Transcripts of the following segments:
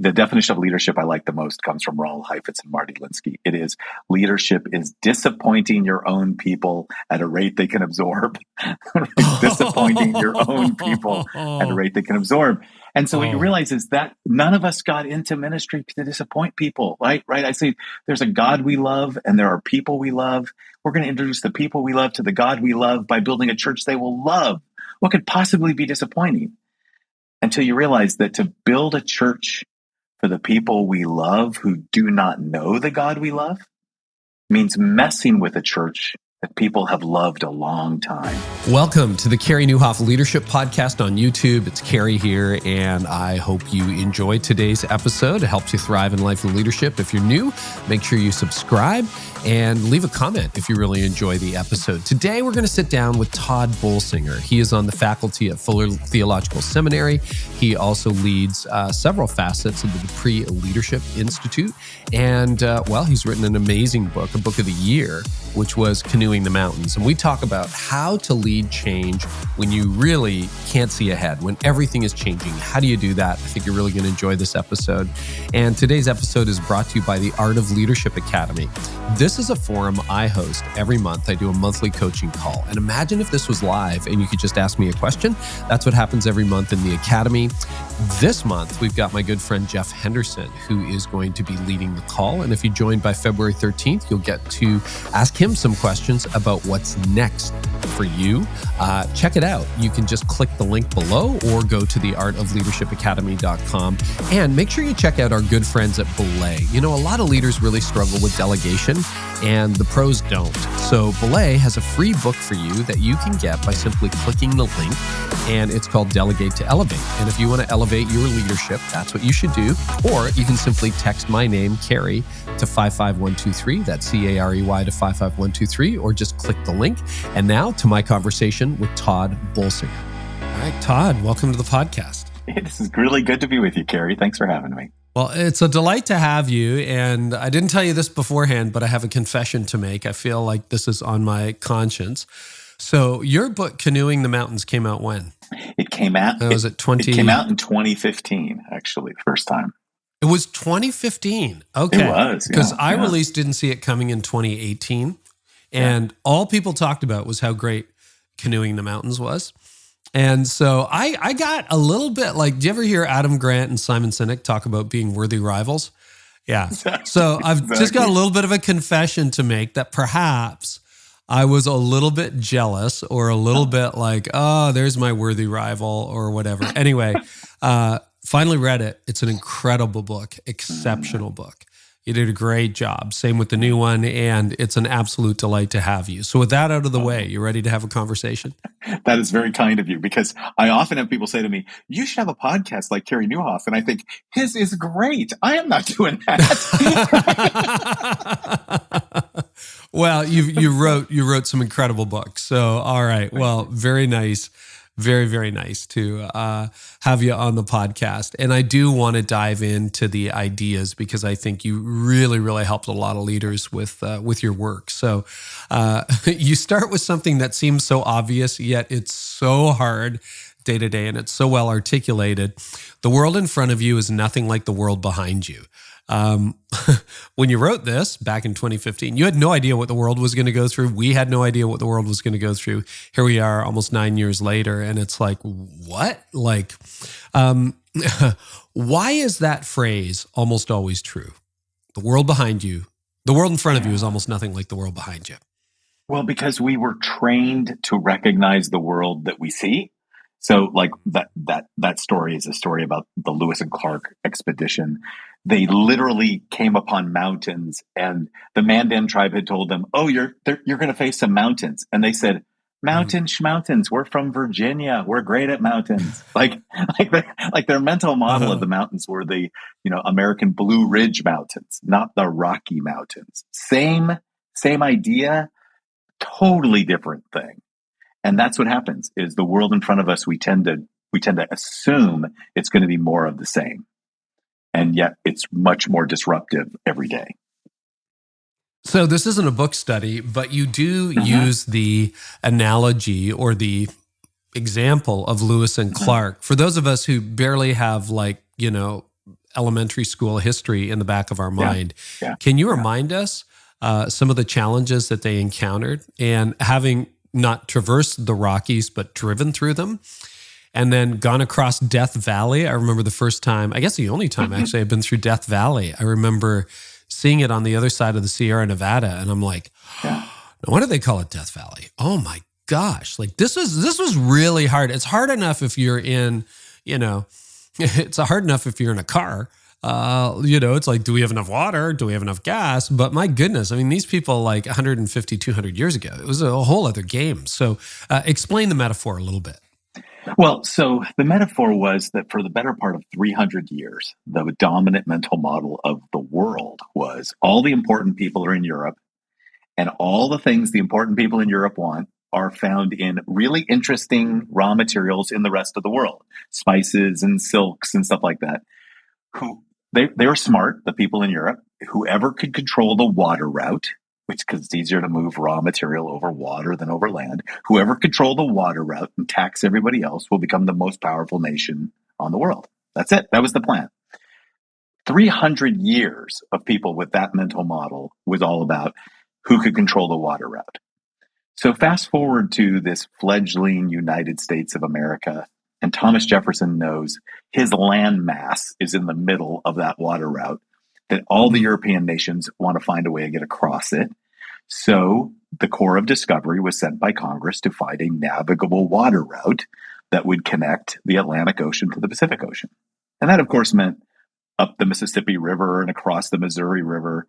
the definition of leadership I like the most comes from Raul Heifetz and Marty Linsky. It is leadership is disappointing your own people at a rate they can absorb. Disappointing your own people at a rate they can absorb. And so what you realize is that none of us got into ministry to disappoint people, right? I say there's a God we love and there are people we love. We're going to introduce the people we love to the God we love by building a church they will love. What could possibly be disappointing? Until you realize that to build a church for the people we love who do not know the God we love means messing with a church that people have loved a long time. Welcome to the Carey Nieuwhof Leadership Podcast on YouTube. It's Carey here, and I hope you enjoyed today's episode. It helps you thrive in life and leadership. If you're new, make sure you subscribe and leave a comment if you really enjoy the episode. Today, we're going to sit down with Tod Bolsinger. He is on the faculty at Fuller Theological Seminary. He also leads several facets of the Dupree Leadership Institute. And, he's written an amazing book, a book of the year, which was Canoeing the Mountains. And we talk about how to lead change when you really can't see ahead, when everything is changing. How do you do that? I think you're really going to enjoy this episode. And today's episode is brought to you by the Art of Leadership Academy. This is a forum I host every month. I do a monthly coaching call. And imagine if this was live and you could just ask me a question. That's what happens every month in the Academy. This month, we've got my good friend Jeff Henderson, who is going to be leading the call. And if you join by February 13th, you'll get to ask him some questions about what's next for you. Check it out. You can just click the link below or go to the artofleadershipacademy.com and make sure you check out our good friends at Belay. You know, a lot of leaders really struggle with delegation and the pros don't. So Belay has a free book for you that you can get by simply clicking the link, and it's called Delegate to Elevate. And if you want to elevate your leadership, that's what you should do. Or you can simply text my name, Carey, to 55123. That's Carey to 55123, or just click the link. And now to my conversation with Tod Bolsinger. All right, Tod, welcome to the podcast. This is really good to be with you, Carey. Thanks for having me. Well, it's a delight to have you. And I didn't tell you this beforehand, but I have a confession to make. I feel like this is on my conscience. So your book, Canoeing the Mountains, came out when? It came out. It came out in 2015, actually, the first time. It was 2015. Okay. It was. Because I released Didn't See It Coming in 2018. And all people talked about was how great Canoeing the Mountains was. And so I got a little bit like, do you ever hear Adam Grant and Simon Sinek talk about being worthy rivals? Yeah. So I've just got a little bit of a confession to make that perhaps I was a little bit jealous or a little bit like, oh, there's my worthy rival or whatever. Anyway, finally read it. It's an incredible book, exceptional book. You did a great job. Same with the new one, and it's an absolute delight to have you. So with that out of the way, you ready to have a conversation? That is very kind of you, because I often have people say to me, you should have a podcast like Carey Nieuwhof. And I think, his is great. I am not doing that. Well, you wrote some incredible books. So, all right. Well, very nice. Very, very nice to have you on the podcast. And I do want to dive into the ideas because I think you really, really helped a lot of leaders with your work. So you start with something that seems so obvious, yet it's so hard day to day, and it's so well articulated. The world in front of you is nothing like the world behind you. When you wrote this back in 2015, you had no idea what the world was going to go through. We had no idea what the world was going to go through. Here we are almost 9 years later, and it's like, what? Like, why is that phrase almost always true? The world behind you, the world in front of you is almost nothing like the world behind you. Well, because we were trained to recognize the world that we see. So like that story is a story about the Lewis and Clark expedition. They literally came upon mountains, and the Mandan tribe had told them, oh, you're going to face some mountains. And they said, mountains. We're from Virginia. We're great at mountains. like their mental model of the mountains were the, American Blue Ridge Mountains, not the Rocky Mountains. Same idea, totally different thing. And that's what happens is the world in front of us, we tend to assume it's going to be more of the same. And yet it's much more disruptive every day. So this isn't a book study, but you do use the analogy or the example of Lewis and Clark. For those of us who barely have elementary school history in the back of our mind. Yeah. Can you remind us some of the challenges that they encountered, and having not traversed the Rockies, but driven through them and then gone across Death Valley? I remember the first time, I guess the only time actually I've been through Death Valley. I remember seeing it on the other side of the Sierra Nevada, and I'm like, why do they call it Death Valley? Oh my gosh. Like this was really hard. It's hard enough if you're in, it's hard enough if you're in a car. It's like, do we have enough water? Do we have enough gas? But my goodness, I mean, these people like 150, 200 years ago, it was a whole other game. So explain the metaphor a little bit. Well, so the metaphor was that for the better part of 300 years, the dominant mental model of the world was all the important people are in Europe, and all the things the important people in Europe want are found in really interesting raw materials in the rest of the world, spices and silks and stuff like that. They were smart, the people in Europe. Whoever could control the water route, which because it's easier to move raw material over water than over land, whoever controlled the water route and tax everybody else will become the most powerful nation on the world. That's it. That was the plan. 300 years of people with that mental model was all about who could control the water route. So fast forward to this fledgling United States of America, and Thomas Jefferson knows his land mass is in the middle of that water route, that all the European nations want to find a way to get across it. So the Corps of Discovery was sent by Congress to find a navigable water route that would connect the Atlantic Ocean to the Pacific Ocean. And that, of course, meant up the Mississippi River and across the Missouri River.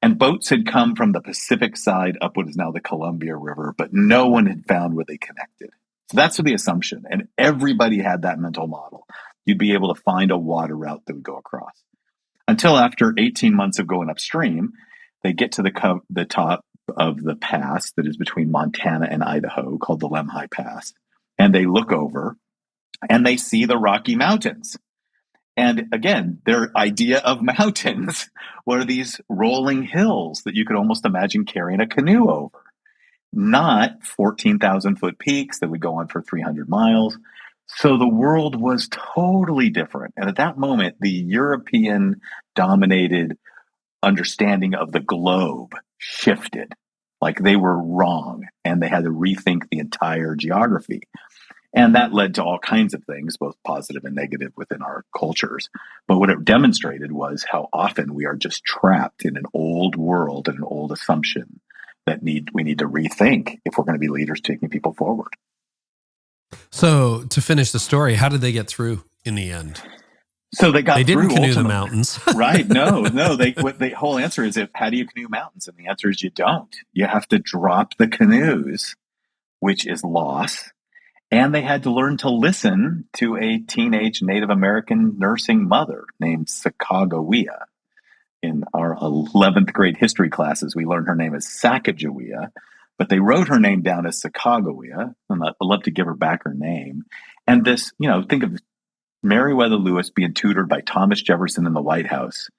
And boats had come from the Pacific side up what is now the Columbia River, but no one had found where they connected. So that's the assumption. And everybody had that mental model. You'd be able to find a water route that would go across. Until after 18 months of going upstream, they get to the top of the pass that is between Montana and Idaho, called the Lemhi Pass. And they look over and they see the Rocky Mountains. And again, their idea of mountains were these rolling hills that you could almost imagine carrying a canoe over. Not 14,000-foot peaks that would go on for 300 miles. So the world was totally different. And at that moment, the European-dominated understanding of the globe shifted. Like they were wrong, and they had to rethink the entire geography. And that led to all kinds of things, both positive and negative, within our cultures. But what it demonstrated was how often we are just trapped in an old world and an old assumption that we need to rethink if we're going to be leaders taking people forward. So to finish the story, how did they get through in the end? So they didn't through canoe the mountains. Right. No. The whole answer is, how do you canoe mountains? And the answer is you don't. You have to drop the canoes, which is loss. And they had to learn to listen to a teenage Native American nursing mother named Sacagawea. In our 11th grade history classes, we learned her name as Sacagawea, but they wrote her name down as Sacagawea, and I'd love to give her back her name. And this, think of Meriwether Lewis being tutored by Thomas Jefferson in the White House.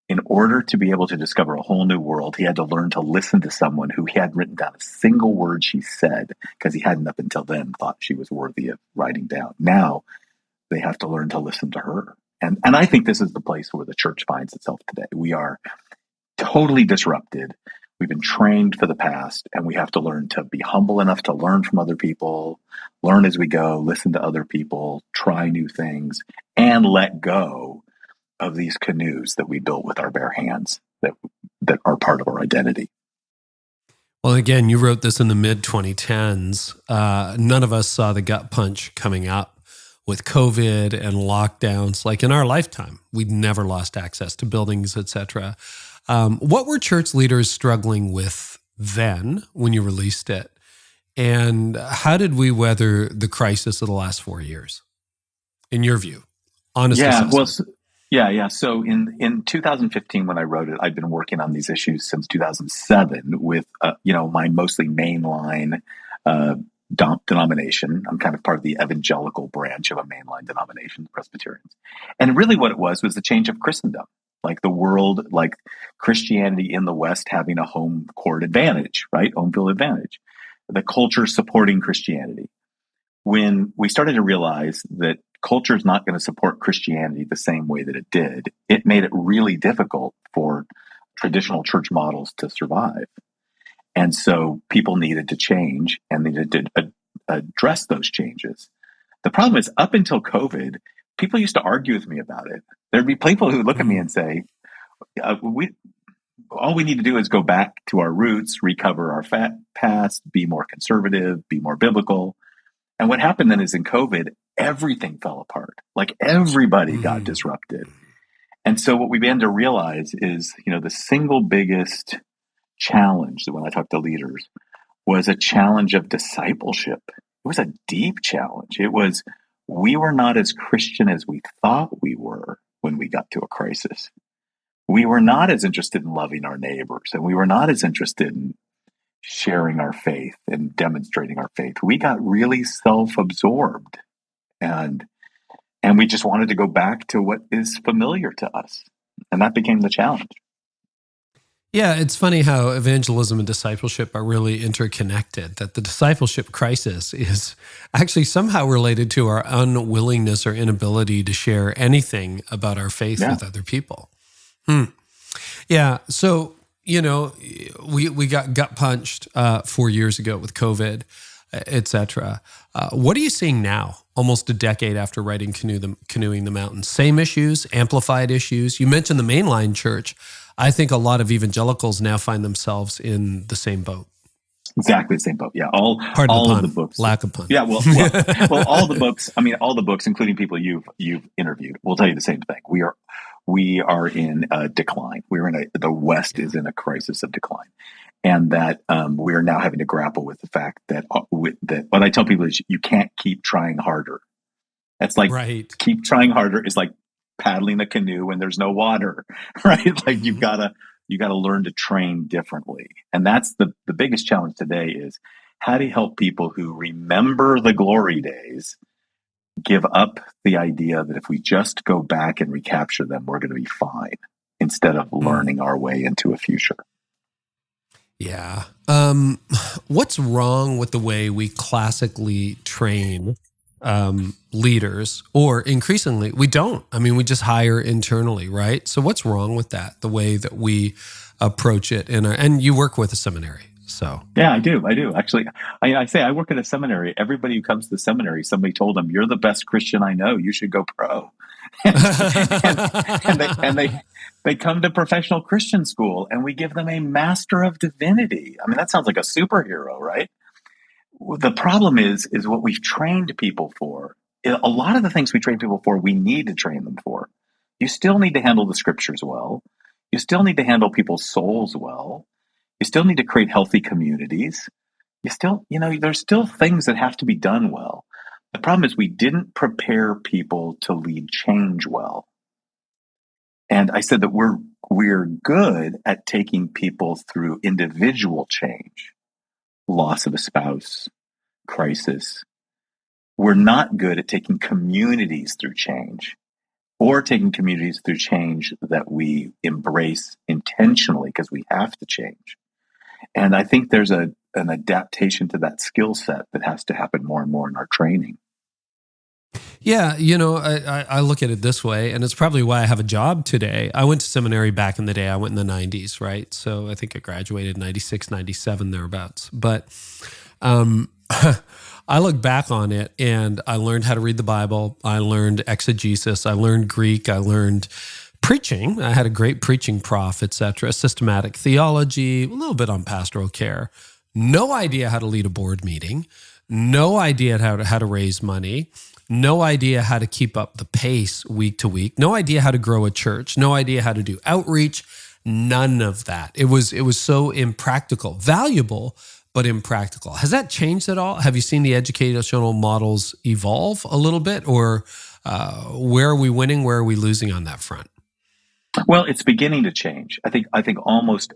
In order to be able to discover a whole new world, he had to learn to listen to someone who he hadn't written down a single word she said, because he hadn't up until then thought she was worthy of writing down. Now they have to learn to listen to her. And I think this is the place where the church finds itself today. We are totally disrupted. We've been trained for the past, and we have to learn to be humble enough to learn from other people, learn as we go, listen to other people, try new things, and let go of these canoes that we built with our bare hands that are part of our identity. Well, again, you wrote this in the mid-2010s. None of us saw the gut punch coming up with COVID and lockdowns. Like in our lifetime, we'd never lost access to buildings, etc. What were church leaders struggling with then when you released it? And how did we weather the crisis of the last 4 years, in your view? Honest assessment. Yeah. So in 2015, when I wrote it, I'd been working on these issues since 2007 with, my mostly mainline denomination. I'm kind of part of the evangelical branch of a mainline denomination, Presbyterians. And really what it was the change of Christendom, like the world, like Christianity in the West having a home court advantage, right? Home field advantage. The culture supporting Christianity. When we started to realize that culture is not going to support Christianity the same way that it did, it made it really difficult for traditional church models to survive. And so people needed to change and needed to address those changes. The problem is, up until COVID, people used to argue with me about it. There'd be people who would look at me and say, all we need to do is go back to our roots, recover our past, be more conservative, be more biblical. And what happened then is, in COVID, everything fell apart. Like, everybody got disrupted. And so what we began to realize is, the single biggest challenge that, when I talk to leaders, was a challenge of discipleship. It was a deep challenge. We were not as Christian as we thought we were when we got to a crisis. We were not as interested in loving our neighbors, and we were not as interested in sharing our faith and demonstrating our faith. We got really self-absorbed, and we just wanted to go back to what is familiar to us. And that became the challenge. Yeah, it's funny how evangelism and discipleship are really interconnected, that the discipleship crisis is actually somehow related to our unwillingness or inability to share anything about our faith with other people. Yeah, so, we got gut punched 4 years ago with COVID, et cetera. What are you seeing now, almost a decade after writing Canoeing the Mountains? Same issues, amplified issues? You mentioned the mainline church. I think a lot of evangelicals now find themselves in the same boat. Exactly the same boat. Yeah, all of the books. Lack of pun. Yeah, well, all the books. I mean, all the books, including people you've interviewed, will tell you the same thing. We are in a decline. The West is in a crisis of decline, and that we are now having to grapple with the fact that what I tell people is, you can't keep trying harder. That's like, keep trying harder is like paddling a canoe when there's no water, right? Like, you gotta learn to train differently. And that's the biggest challenge today, is how do you help people who remember the glory days give up the idea that if we just go back and recapture them, we're going to be fine, instead of learning our way into a future. Yeah. What's wrong with the way we classically train leaders, or increasingly we don't? I mean, we just hire internally, right? So what's wrong with that, the way that we approach it? And you work with a seminary, so. Yeah, I do. Actually, I say I work at a seminary. Everybody who comes to the seminary, somebody told them, "You're the best Christian I know. You should go pro." and they come to professional Christian school, and we give them a Master of Divinity. I mean, that sounds like a superhero, right? The problem is what we've trained people for. A lot of the things we train people for, we need to train them for. You still need to handle the scriptures well. You still need to handle people's souls well. You still need to create healthy communities. There's still things that have to be done well. The problem is we didn't prepare people to lead change well. And I said that we're good at taking people through individual change, loss of a spouse, crisis. We're not good at taking communities through change, or taking communities through change that we embrace intentionally because we have to change. And I think there's an adaptation to that skill set that has to happen more and more in our training. Yeah, I look at it this way, and it's probably why I have a job today. I went to seminary back in the day. I went in the 90s, right? So I think I graduated in 96, 97, thereabouts. But I look back on it, and I learned how to read the Bible. I learned exegesis. I learned Greek. I learned preaching. I had a great preaching prof, et cetera, systematic theology, a little bit on pastoral care. No idea how to lead a board meeting. No idea how to raise money. No idea how to keep up the pace week to week. No idea how to grow a church. No idea how to do outreach. None of that. It was so impractical. Valuable, but impractical. Has that changed at all? Have you seen the educational models evolve a little bit, or where are we winning? Where are we losing on that front? Well, it's beginning to change. I think almost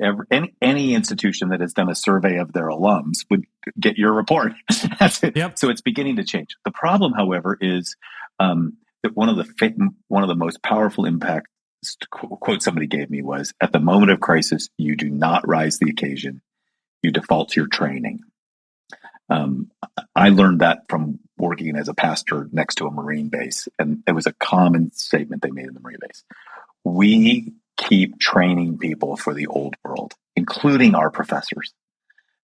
any institution that has done a survey of their alums would get your report. That's it. Yep. So it's beginning to change. The problem, however, is that one of the most powerful impacts, quote somebody gave me, was, at the moment of crisis, you do not rise to the occasion. You default to your training. I learned that from working as a pastor next to a Marine base, and it was a common statement they made in the Marine base. We keep training people for the old world, including our professors.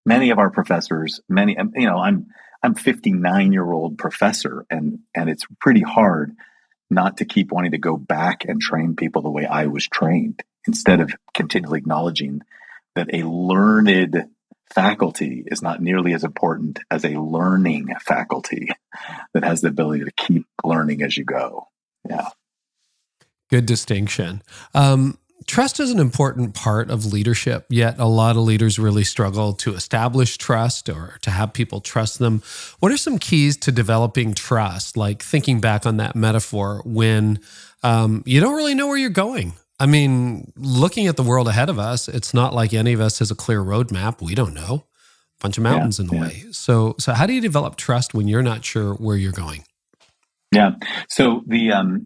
Many of our professors, I'm 59-year-old professor, and it's pretty hard not to keep wanting to go back and train people the way I was trained, instead of continually acknowledging that a learned faculty is not nearly as important as a learning faculty that has the ability to keep learning as you go. Yeah. Good distinction. Trust is an important part of leadership, yet a lot of leaders really struggle to establish trust or to have people trust them. What are some keys to developing trust? Like thinking back on that metaphor when you don't really know where you're going. I mean, looking at the world ahead of us, it's not like any of us has a clear roadmap. We don't know. A bunch of mountains in the way. So how do you develop trust when you're not sure where you're going? Yeah. So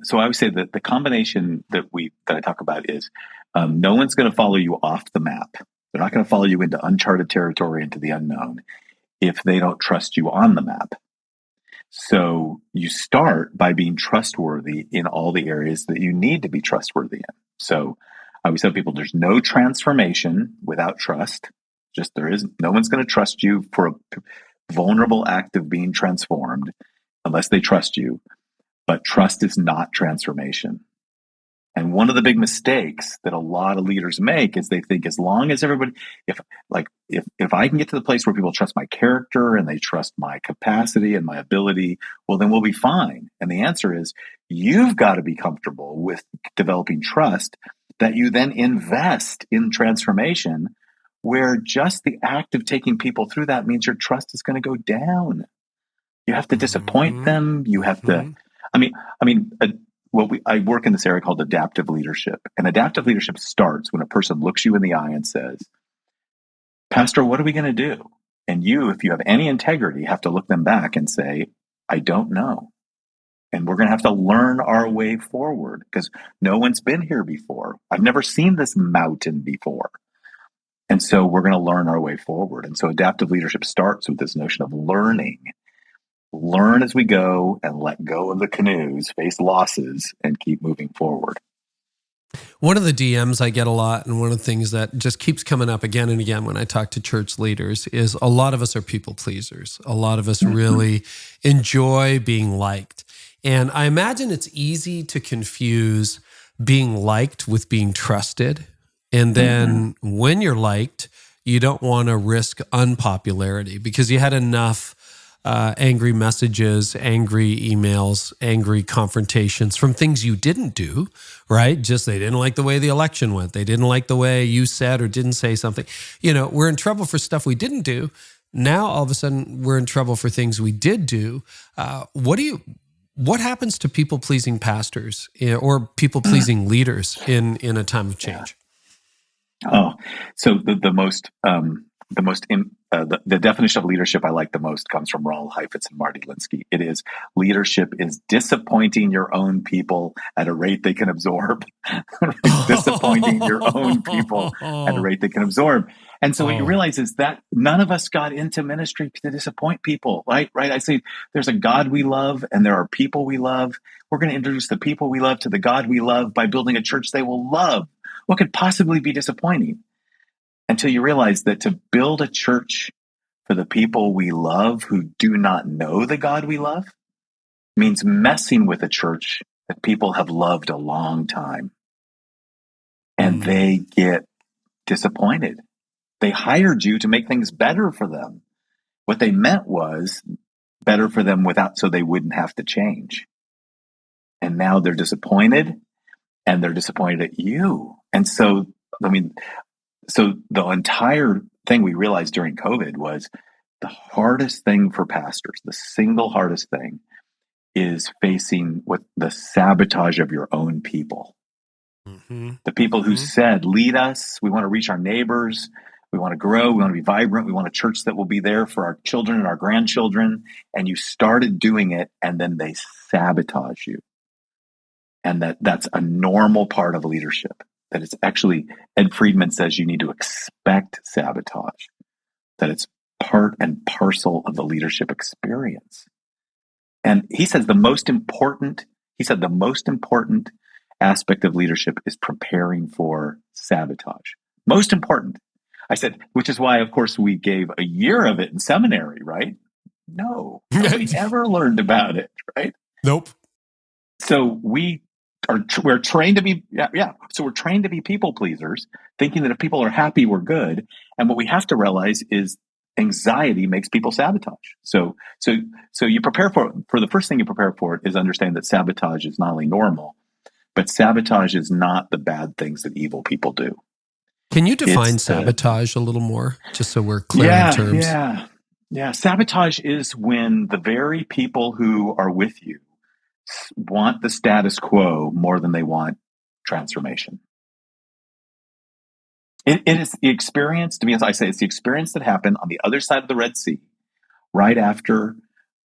so I would say that the combination that I talk about is no one's going to follow you off the map. They're not going to follow you into uncharted territory, into the unknown, if they don't trust you on the map. So you start by being trustworthy in all the areas that you need to be trustworthy in. So I always tell people there's no transformation without trust. No one's going to trust you for a vulnerable act of being transformed unless they trust you. But trust is not transformation. And one of the big mistakes that a lot of leaders make is they think as long as everybody, if I can get to the place where people trust my character and they trust my capacity and my ability, well, then we'll be fine. And the answer is you've got to be comfortable with developing trust that you then invest in transformation, where just the act of taking people through that means your trust is going to go down. You have to disappoint them. You have to, I work in this area called adaptive leadership. And adaptive leadership starts when a person looks you in the eye and says, Pastor, what are we going to do? And you, if you have any integrity, have to look them back and say, I don't know. And we're going to have to learn our way forward because no one's been here before. I've never seen this mountain before. And so we're going to learn our way forward. And so adaptive leadership starts with this notion of learning. Learn as we go and let go of the canoes, face losses, and keep moving forward. One of the DMs I get a lot, and one of the things that just keeps coming up again and again when I talk to church leaders, is a lot of us are people pleasers. A lot of us really enjoy being liked. And I imagine it's easy to confuse being liked with being trusted. And then when you're liked, you don't want to risk unpopularity because you had enough angry messages, angry emails, angry confrontations from things you didn't do, right? Just they didn't like the way the election went. They didn't like the way you said or didn't say something. We're in trouble for stuff we didn't do. Now, all of a sudden, we're in trouble for things we did do. What happens to people-pleasing pastors or people-pleasing leaders in a time of change? So the definition of leadership I like the most comes from Ronald Heifetz and Marty Linsky. It is leadership is disappointing your own people at a rate they can absorb. Disappointing your own people at a rate they can absorb. And so what you realize is that none of us got into ministry to disappoint people, right? I say there's a God we love and there are people we love. We're going to introduce the people we love to the God we love by building a church they will love. What could possibly be disappointing? Until you realize that to build a church for the people we love who do not know the God we love means messing with a church that people have loved a long time. And they get disappointed. They hired you to make things better for them. What they meant was better for them so they wouldn't have to change. And now they're disappointed, and they're disappointed at you. And so, so the entire thing we realized during COVID was the hardest thing for pastors, the single hardest thing, is facing the sabotage of your own people. The people who said, lead us, we want to reach our neighbors, we want to grow, we want to be vibrant, we want a church that will be there for our children and our grandchildren. And you started doing it, and then they sabotage you. And that's a normal part of leadership. That it's actually, Ed Friedman says you need to expect sabotage, that it's part and parcel of the leadership experience. And he says the most important aspect of leadership is preparing for sabotage. Most important. I said, which is why, of course, we gave a year of it in seminary, right? No, nobody ever learned about it, right? Nope. So we're trained to be, So we're trained to be people pleasers, thinking that if people are happy, we're good. And what we have to realize is anxiety makes people sabotage. So you prepare for the first thing you prepare for is understand that sabotage is not only normal, but sabotage is not the bad things that evil people do. Can you define sabotage a little more, just so we're clear in terms? Yeah. Sabotage is when the very people who are with you want the status quo more than they want transformation. It is the experience, to me, as I say, it's the experience that happened on the other side of the Red Sea, right after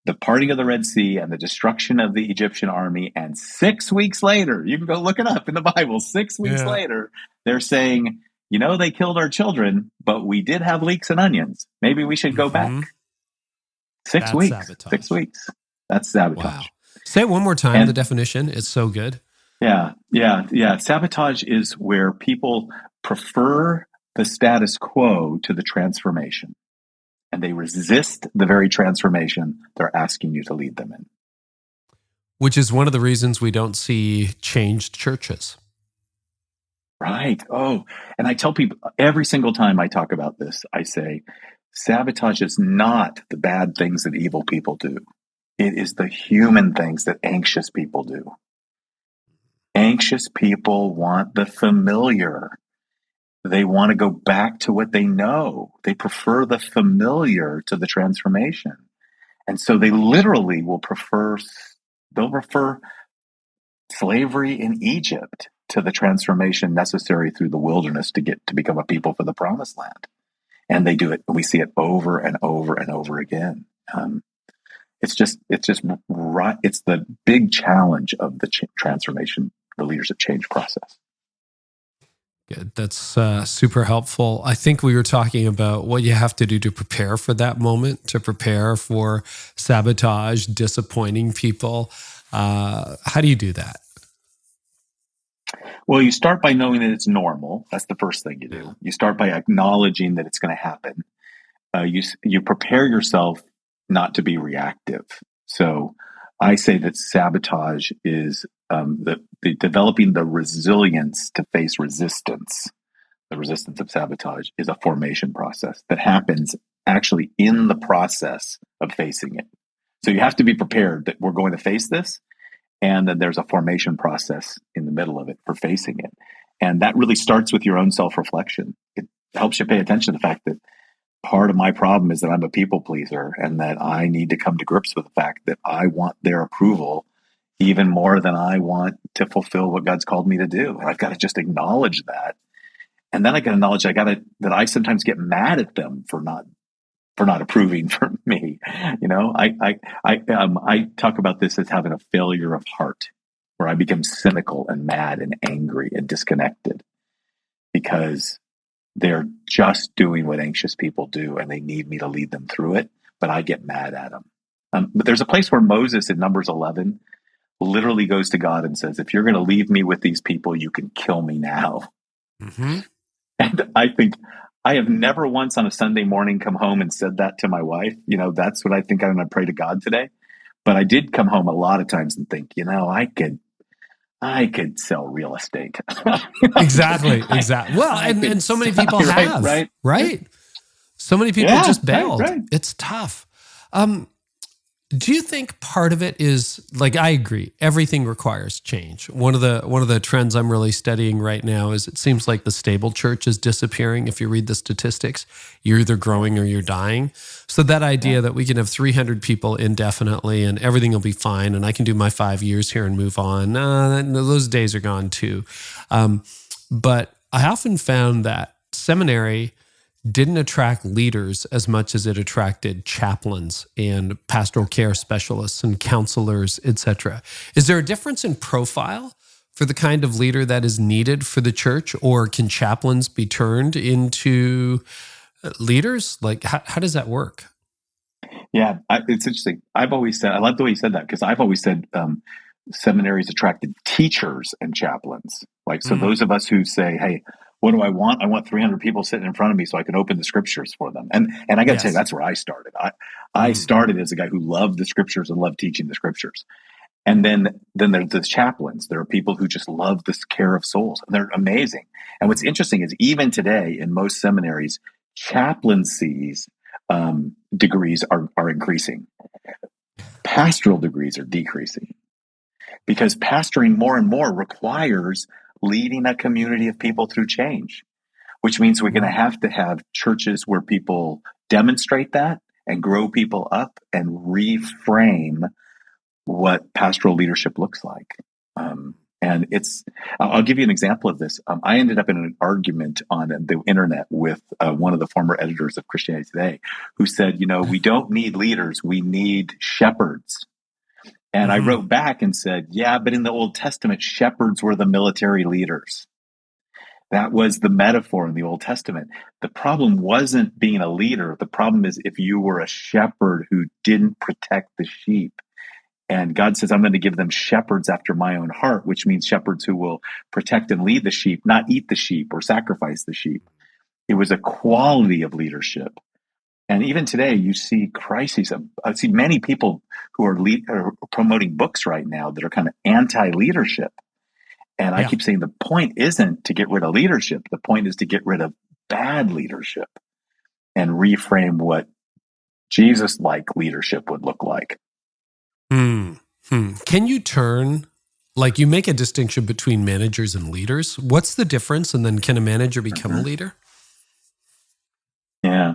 the parting of the Red Sea and the destruction of the Egyptian army. And 6 weeks later, you can go look it up in the Bible, 6 weeks later, they're saying, they killed our children, but we did have leeks and onions. Maybe we should go back. 6 weeks. Sabotage. 6 weeks. That's sabotage. Wow. Say it one more time, the definition. It's so good. Yeah. Sabotage is where people prefer the status quo to the transformation, and they resist the very transformation they're asking you to lead them in. Which is one of the reasons we don't see changed churches. Right. Oh, and I tell people every single time I talk about this, I say, sabotage is not the bad things that evil people do. It is the human things that anxious people do. Anxious people want the familiar. They want to go back to what they know. They prefer the familiar to the transformation. And so they literally will prefer slavery in Egypt to the transformation necessary through the wilderness to become a people for the promised land. And they do it. We see it over and over and over again. It's the big challenge of the transformation, the leadership change process. Good. That's super helpful. I think we were talking about what you have to do to prepare for that moment, to prepare for sabotage, disappointing people. How do you do that? Well, you start by knowing that it's normal. That's the first thing you do. You start by acknowledging that it's going to happen. You prepare yourself not to be reactive. So I say that sabotage is the developing the resilience to face resistance. The resistance of sabotage is a formation process that happens actually in the process of facing it. So you have to be prepared that we're going to face this, and then there's a formation process in the middle of it for facing it. And that really starts with your own self-reflection. It helps you pay attention to the fact that part of my problem is that I'm a people pleaser, and that I need to come to grips with the fact that I want their approval even more than I want to fulfill what God's called me to do. And I've got to just acknowledge that. And then I got to acknowledge that I sometimes get mad at them for not approving for me. I talk about this as having a failure of heart, where I become cynical and mad and angry and disconnected because they're just doing what anxious people do, and they need me to lead them through it, but I get mad at them. But there's a place where Moses in Numbers 11 literally goes to God and says, if you're going to leave me with these people, you can kill me now. Mm-hmm. And I think I have never once on a Sunday morning come home and said that to my wife. That's what I think I'm going to pray to God today. But I did come home a lot of times and think, I could sell real estate. Exactly. Well, and so many people have, right? So many people just bailed. Right. It's tough. Do you think part of it is, like, I agree, everything requires change. One of the trends I'm really studying right now is it seems like the stable church is disappearing. If you read the statistics, you're either growing or you're dying. So that idea that we can have 300 people indefinitely and everything will be fine and I can do my 5 years here and move on, those days are gone too. But I often found that seminary didn't attract leaders as much as it attracted chaplains and pastoral care specialists and counselors, etc. Is there a difference in profile for the kind of leader that is needed for the church, or can chaplains be turned into leaders? Like, how does that work? Yeah, it's interesting. I've always said, I love the way you said that, because I've always said seminaries attracted teachers and chaplains. Like, so those of us who say, hey, what do I want? I want 300 people sitting in front of me so I can open the scriptures for them. And I got to say, that's where I started. I started as a guy who loved the scriptures and loved teaching the scriptures. And then there's the chaplains. There are people who just love this care of souls, and they're amazing. And what's interesting is even today in most seminaries, chaplaincies degrees are increasing. Pastoral degrees are decreasing, because pastoring more and more requires leading a community of people through change, which means we're going to have churches where people demonstrate that and grow people up and reframe what pastoral leadership looks like. And I'll give you an example of this. I ended up in an argument on the internet with one of the former editors of Christianity Today, who said, we don't need leaders, we need shepherds. And I wrote back and said, yeah, but in the Old Testament, shepherds were the military leaders. That was the metaphor in the Old Testament. The problem wasn't being a leader. The problem is if you were a shepherd who didn't protect the sheep. And God says, I'm going to give them shepherds after my own heart, which means shepherds who will protect and lead the sheep, not eat the sheep or sacrifice the sheep. It was a quality of leadership. And even today, you see crises. I see many people who are promoting books right now that are kind of anti-leadership. And I keep saying the point isn't to get rid of leadership. The point is to get rid of bad leadership and reframe what Jesus-like leadership would look like. Can you you make a distinction between managers and leaders? What's the difference? And then can a manager become a leader? Yeah.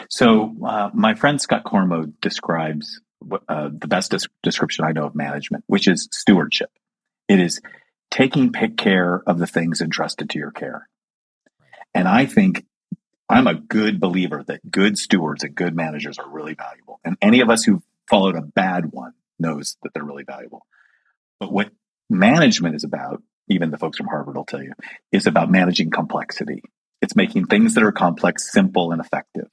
So my friend Scott Cormo describes the best description I know of management, which is stewardship. It is taking care of the things entrusted to your care. And I think I'm a good believer that good stewards and good managers are really valuable. And any of us who followed a bad one knows that they're really valuable. But what management is about, even the folks from Harvard will tell you, is about managing complexity. It's making things that are complex simple and effective.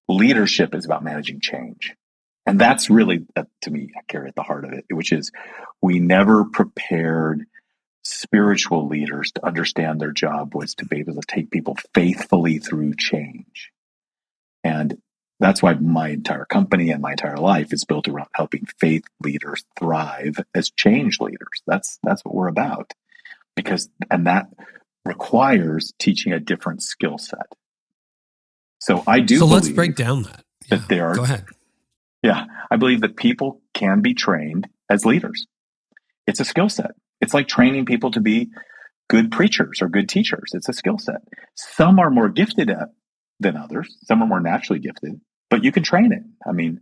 Leadership is about managing change. And that's really, to me, Carey, at the heart of it, which is we never prepared spiritual leaders to understand their job was to be able to take people faithfully through change. And that's why my entire company and my entire life is built around helping faith leaders thrive as change leaders. That's what we're about. And that requires teaching a different skill set. So I do. So let's break down that. Yeah, that there are. Go ahead. Yeah, I believe that people can be trained as leaders. It's a skill set. It's like training people to be good preachers or good teachers. It's a skill set. Some are more gifted at than others. Some are more naturally gifted, but you can train it. I mean,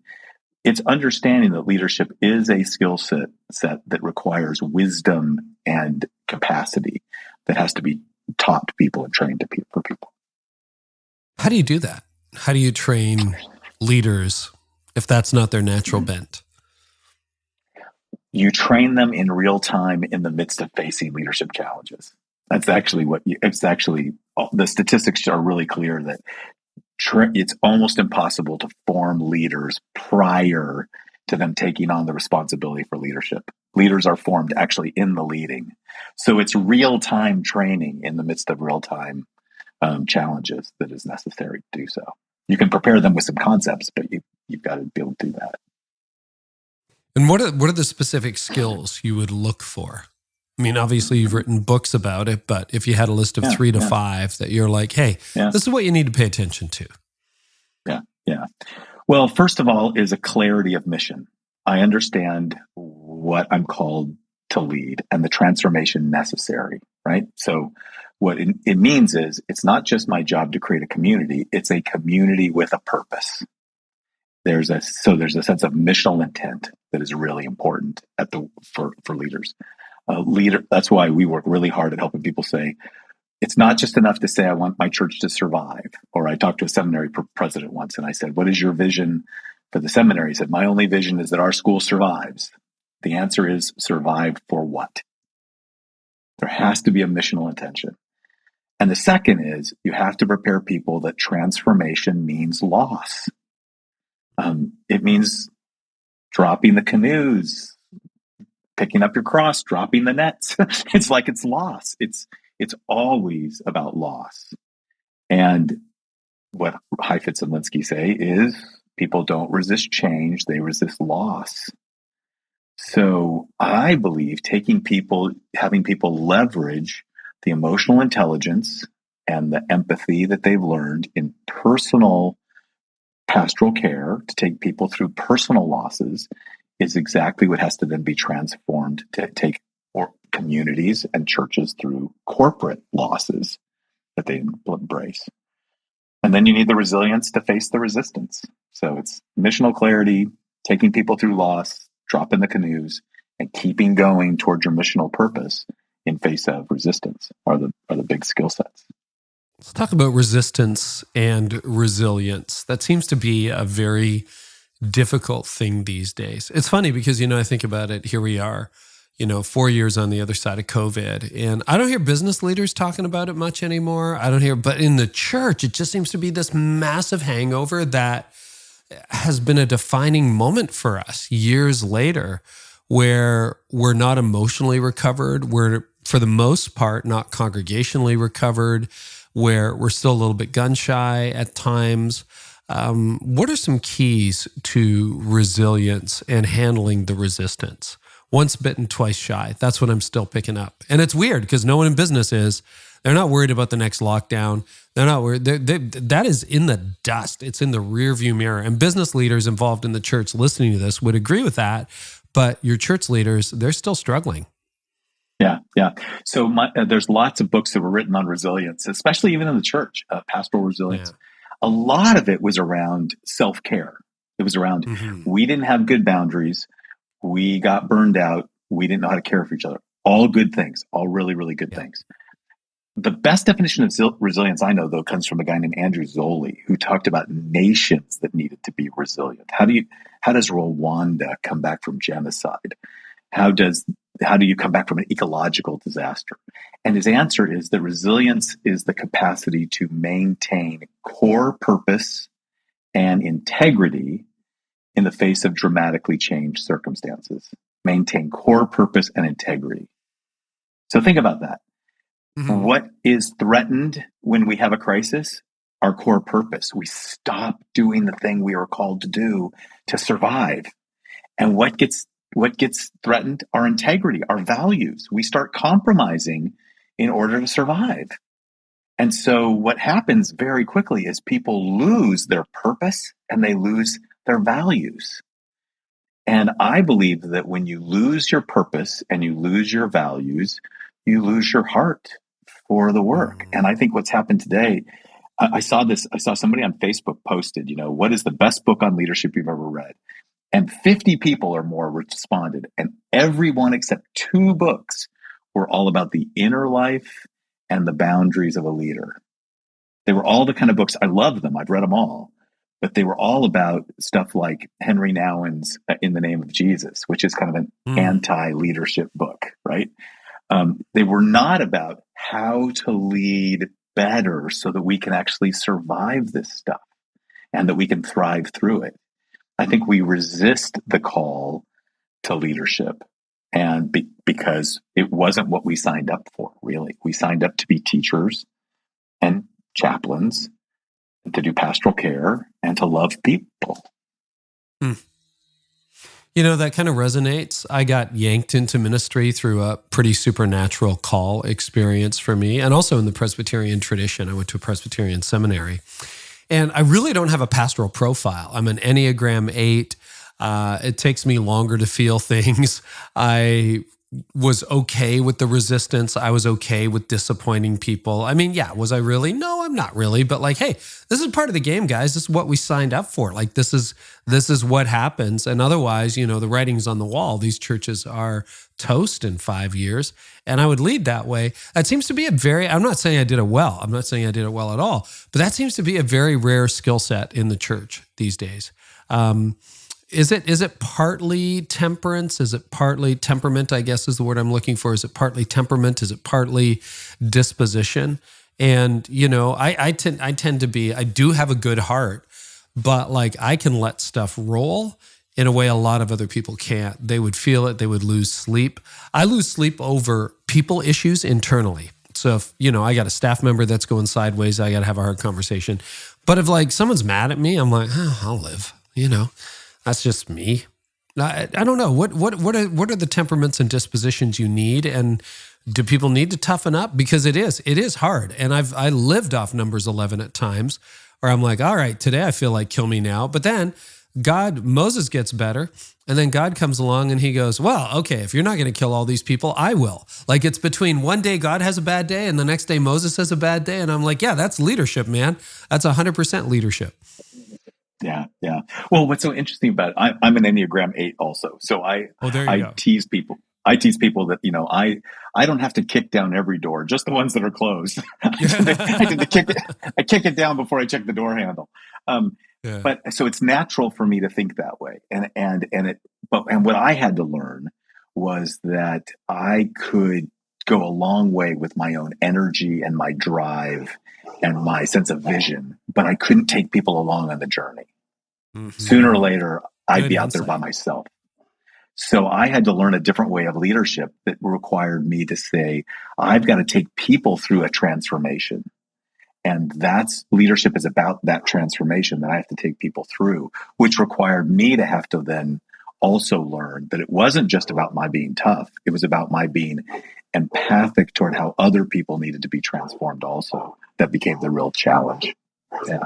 it's understanding that leadership is a skill set that requires wisdom and capacity that has to be taught to people and trained for people. How do you do that? How do you train leaders if that's not their natural bent? You train them in real time in the midst of facing leadership challenges. That's actually the statistics are really clear that it's almost impossible to form leaders prior to them taking on the responsibility for leadership. Leaders are formed actually in the leading. So it's real-time training in the midst of real-time challenges that is necessary to do so. You can prepare them with some concepts, but you've got to be able to do that. And what are the specific skills you would look for? I mean, obviously you've written books about it, but if you had a list of 3 to 5 that you're like, hey, this is what you need to pay attention to. Yeah. Well, first of all is a clarity of mission. I understand what I'm called to lead and the transformation necessary, right? So what it means is it's not just my job to create a community, it's a community with a purpose. There's a sense of missional intent that is really important for leaders. That's why we work really hard at helping people say, it's not just enough to say, I want my church to survive. Or I talked to a seminary president once and I said, what is your vision for the seminary? He said, my only vision is that our school survives. The answer is survive for what? There has to be a missional intention. And the second is you have to prepare people that transformation means loss. It means dropping the canoes, picking up your cross, dropping the nets. It's like it's loss. It's always about loss. And what Heifetz and Linsky say is people don't resist change, they resist loss. So I believe having people leverage the emotional intelligence and the empathy that they've learned in personal pastoral care to take people through personal losses is exactly what has to then be transformed to take communities and churches through corporate losses that they embrace. And then you need the resilience to face the resistance. So it's missional clarity, taking people through loss, dropping the canoes, and keeping going towards your missional purpose in face of resistance are the big skill sets. Let's talk about resistance and resilience. That seems to be a very difficult thing these days. It's funny because, I think about it, here we are, 4 years on the other side of COVID, and I don't hear business leaders talking about it much anymore. But in the church, it just seems to be this massive hangover that has been a defining moment for us years later, where we're not emotionally recovered. We're, for the most part, not congregationally recovered, where we're still a little bit gun shy at times. What are some keys to resilience and handling the resistance? Once bitten, twice shy. That's what I'm still picking up. And it's weird because no one in business is. They're not worried about the next lockdown. They're not worried. That is in the dust. It's in the rearview mirror. And business leaders involved in the church listening to this would agree with that. But your church leaders, they're still struggling. Yeah. So there's lots of books that were written on resilience, especially even in the church, pastoral resilience. Yeah. A lot of it was around self-care. It was around, we didn't have good boundaries. We got burned out. We didn't know how to care for each other. All good things, all really, really good things. The best definition of resilience I know, though, comes from a guy named Andrew Zolli, who talked about nations that needed to be resilient. How does Rwanda come back from genocide? How do you come back from an ecological disaster? And his answer is that resilience is the capacity to maintain core purpose and integrity in the face of dramatically changed circumstances. Maintain core purpose and integrity. So think about that. Mm-hmm. What is threatened when we have a crisis? Our core purpose. We stop doing the thing we are called to do to survive. And what gets threatened? Our integrity, our values. We start compromising in order to survive. And so what happens very quickly is people lose their purpose and they lose their values. And I believe that when you lose your purpose and you lose your values, you lose your heart for the work. And I think what's happened today, I saw somebody on Facebook posted, what is the best book on leadership you've ever read? And 50 people or more responded. And everyone except 2 books were all about the inner life and the boundaries of a leader. They were all the kind of books, I love them, I've read them all, but they were all about stuff like Henry Nouwen's In the Name of Jesus, which is kind of an anti-leadership book, right? They were not about how to lead better so that we can actually survive this stuff and that we can thrive through it. I think we resist the call to leadership and because it wasn't what we signed up for, really. We signed up to be teachers and chaplains, and to do pastoral care, and to love people. That kind of resonates. I got yanked into ministry through a pretty supernatural call experience for me, and also in the Presbyterian tradition. I went to a Presbyterian seminary. And I really don't have a pastoral profile. I'm an Enneagram 8. It takes me longer to feel things. I was okay with the resistance. I was okay with disappointing people. I mean, was I really? No, I'm not really. But hey, this is part of the game, guys. This is what we signed up for. This is what happens. And otherwise, the writing's on the wall. These churches are toast in 5 years. And I would lead that way. That seems to be I'm not saying I did it well. I'm not saying I did it well at all. But that seems to be a very rare skill set in the church these days. Is it partly temperance? Is it partly temperament, I guess is the word I'm looking for? Is it partly temperament? Is it partly disposition? And, I tend to be, I do have a good heart, but like I can let stuff roll in a way a lot of other people can't. They would feel it. They would lose sleep. I lose sleep over people issues internally. So if, I got a staff member that's going sideways, I got to have a hard conversation. But if like someone's mad at me, I'm like, I'll live, that's just me. I don't know. What are the temperaments and dispositions you need? And do people need to toughen up? Because it is hard. And I lived off numbers 11 at times, or I'm like, all right, today I feel like kill me now. But then Moses gets better. And then God comes along and he goes, well, okay, if you're not going to kill all these people, I will. Like it's between one day God has a bad day and the next day Moses has a bad day. And I'm like, yeah, that's leadership, man. That's 100% leadership. Yeah. Well, what's so interesting about it, I'm an Enneagram 8 also. So I tease people. I tease people that, I don't have to kick down every door, just the ones that are closed. I kick it down before I check the door handle. But so it's natural for me to think that way. And what I had to learn was that I could go a long way with my own energy and my drive and my sense of vision, but I couldn't take people along on the journey. Mm-hmm. Sooner or later, I'd be out there by myself. So I had to learn a different way of leadership that required me to say, I've got to take people through a transformation. And leadership is about that transformation that I have to take people through, which required me to have to then also learn that it wasn't just about my being tough. It was about my being empathic toward how other people needed to be transformed also. That became the real challenge. Yeah.